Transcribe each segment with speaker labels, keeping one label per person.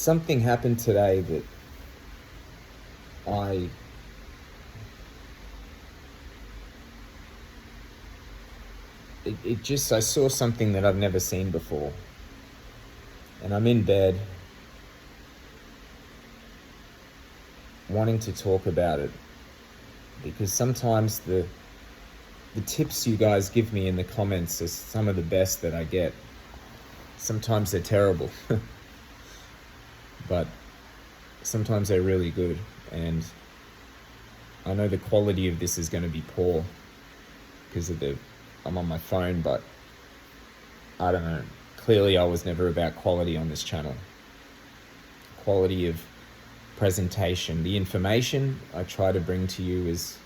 Speaker 1: something happened today that I I saw something that I've never seen before. And I'm in bed wanting to talk about it because sometimes the tips you guys give me in the comments are some of the best that I get. Sometimes they're terrible, but sometimes they're really good. And I know the quality of this is going to be poor because I'm on my phone, but I don't know. Clearly I was never about quality on this channel. Quality of presentation. The information I try to bring to you is,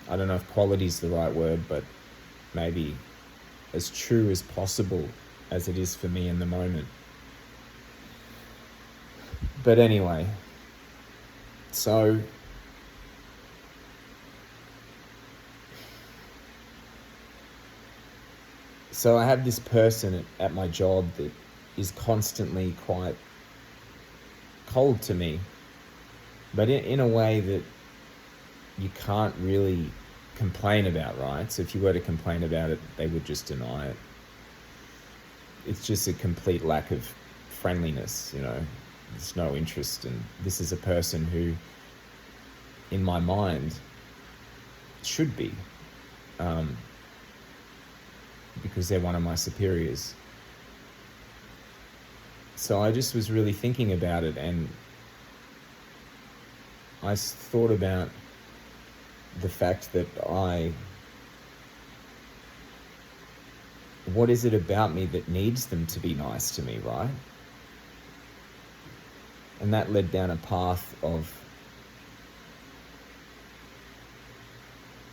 Speaker 1: I don't know if quality is the right word, but maybe as true as possible as it is for me in the moment. But anyway, so I have this person at my job that is constantly quite cold to me, but in a way that you can't really complain about, right? So if you were to complain about it, they would just deny it. It's just a complete lack of friendliness, There's no interest, and this is a person who, in my mind, should be, because they're one of my superiors. So I just was really thinking about it, and I thought about the fact that what is it about me that needs them to be nice to me, right? And that led down a path of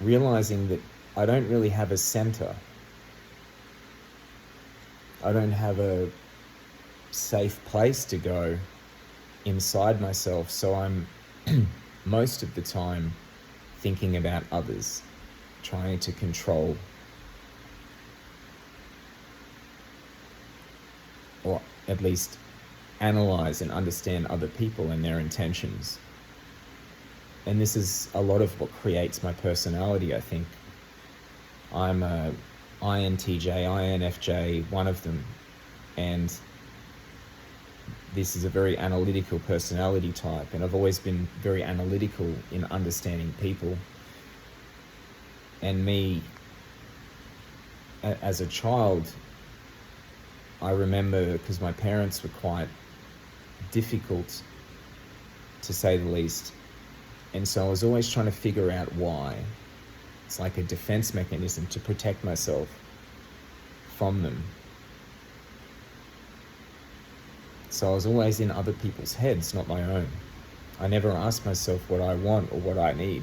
Speaker 1: realizing that I don't really have a center. I don't have a safe place to go inside myself, so I'm most of the time thinking about others, trying to control or at least analyze and understand other people and their intentions. And this is a lot of what creates my personality, I think. I'm a INTJ, INFJ, one of them, and this is a very analytical personality type, and I've always been very analytical in understanding people. And me, as a child, I remember, because my parents were quite difficult, to say the least, and so I was always trying to figure out why. It's like a defense mechanism to protect myself from them. So I was always in other people's heads, not my own. I never asked myself what I want or what I need.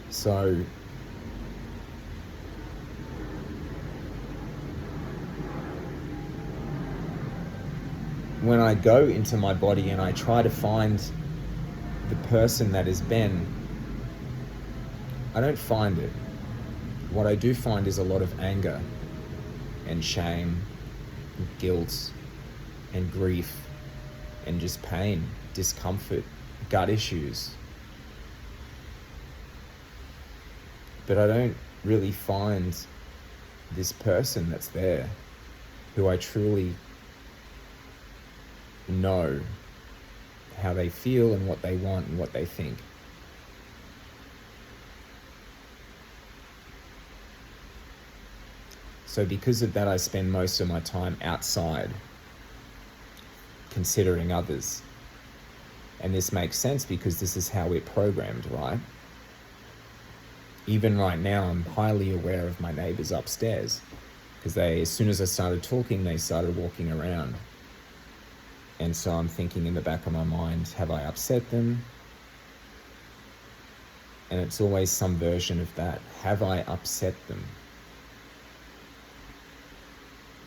Speaker 1: So when I go into my body and I try to find the person that is Ben, I don't find it. What I do find is a lot of anger and shame, and guilt and grief and just pain, discomfort, gut issues. But I don't really find this person that's there who I truly know how they feel and what they want and what they think. So because of that, I spend most of my time outside, considering others. And this makes sense because this is how we're programmed, right? Even right now, I'm highly aware of my neighbors upstairs because as soon as I started talking, they started walking around. And so I'm thinking in the back of my mind, have I upset them? And it's always some version of that. Have I upset them?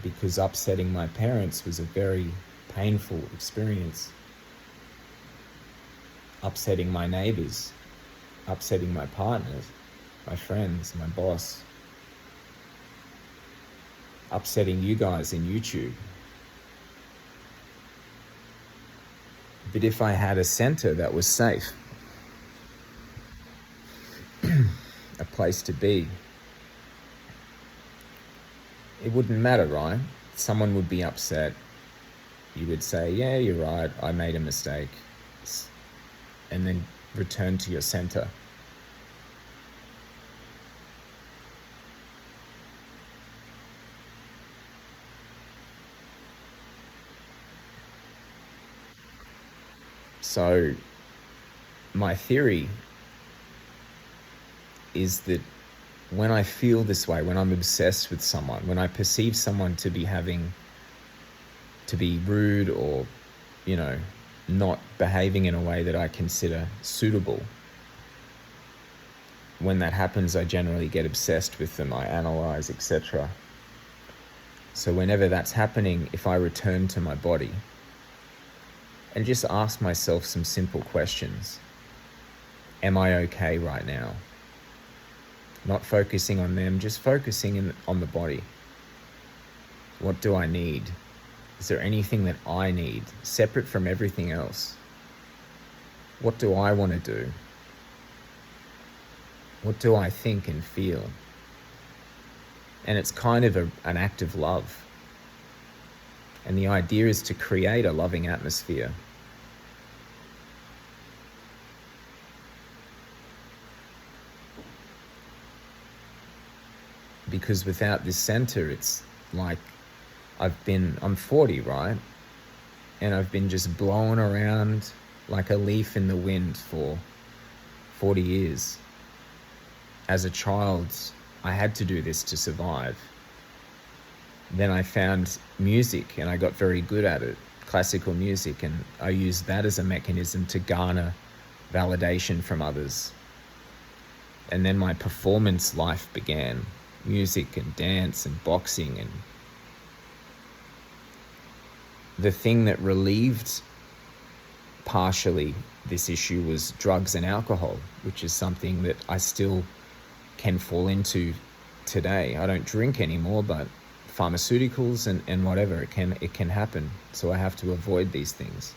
Speaker 1: Because upsetting my parents was a very painful experience. Upsetting my neighbors, upsetting my partners, my friends, my boss. upsetting you guys in YouTube. But if I had a center that was safe, a place to be, it wouldn't matter, right? Someone would be upset. You would say, yeah, you're right, I made a mistake. And then return to your center. So my theory is that when I feel this way, when I'm obsessed with someone, when I perceive someone to be rude or, not behaving in a way that I consider suitable, when that happens, I generally get obsessed with them, I analyze, etc. So whenever that's happening, if I return to my body and just ask myself some simple questions. Am I okay right now? Not focusing on them, just focusing on the body. What do I need? Is there anything that I need, separate from everything else? What do I want to do? What do I think and feel? And it's kind of an act of love. And the idea is to create a loving atmosphere. Because without this center, it's like I'm 40, right? And I've been just blown around like a leaf in the wind for 40 years. As a child, I had to do this to survive. Then I found music and I got very good at it, classical music, and I used that as a mechanism to garner validation from others. And then my performance life began, music and dance and boxing. And the thing that relieved partially this issue was drugs and alcohol, which is something that I still can fall into today. I don't drink anymore, but pharmaceuticals and whatever, it can happen. So I have to avoid these things.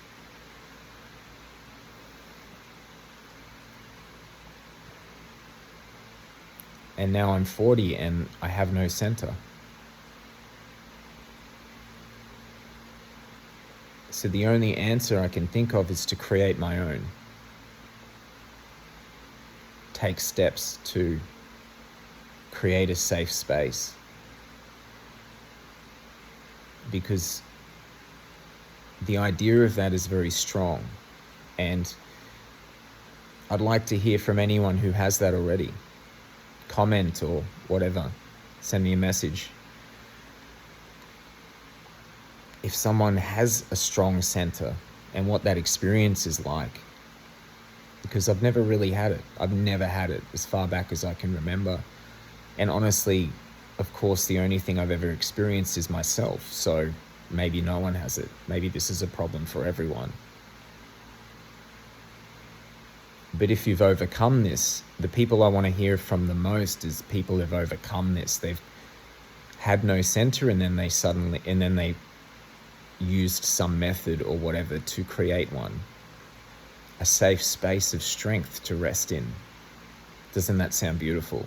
Speaker 1: And now I'm 40 and I have no center. So the only answer I can think of is to create my own. Take steps to create a safe space. Because the idea of that is very strong. And I'd like to hear from anyone who has that already. Comment or whatever. Send me a message. If someone has a strong center and what that experience is like. Because I've never really had it. I've never had it as far back as I can remember. And honestly, of course, the only thing I've ever experienced is myself. So maybe no one has it. Maybe this is a problem for everyone. But if you've overcome this, the people I want to hear from the most is people who've overcome this. They've had no center and then they used some method or whatever to create one. A safe space of strength to rest in. Doesn't that sound beautiful?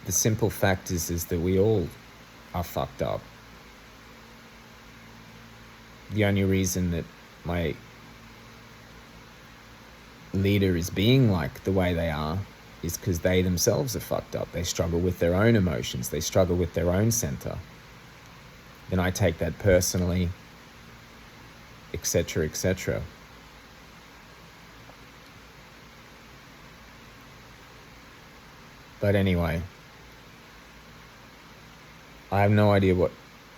Speaker 1: The simple fact is that we all are fucked up. The only reason that my leader is being like the way they are is because they themselves are fucked up. They struggle with their own emotions. They struggle with their own center. Then I take that personally, etc., etc. But anyway, I have no idea what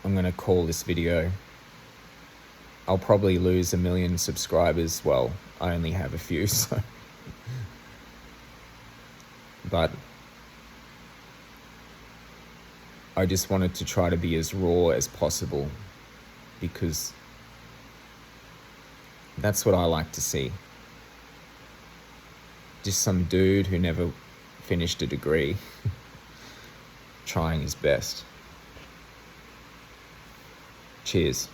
Speaker 1: I'm going to call this video. I'll probably lose 1 million subscribers. Well, I only have a few, so. But I just wanted to try to be as raw as possible because that's what I like to see. Just some dude who never finished a degree trying his best. Cheers.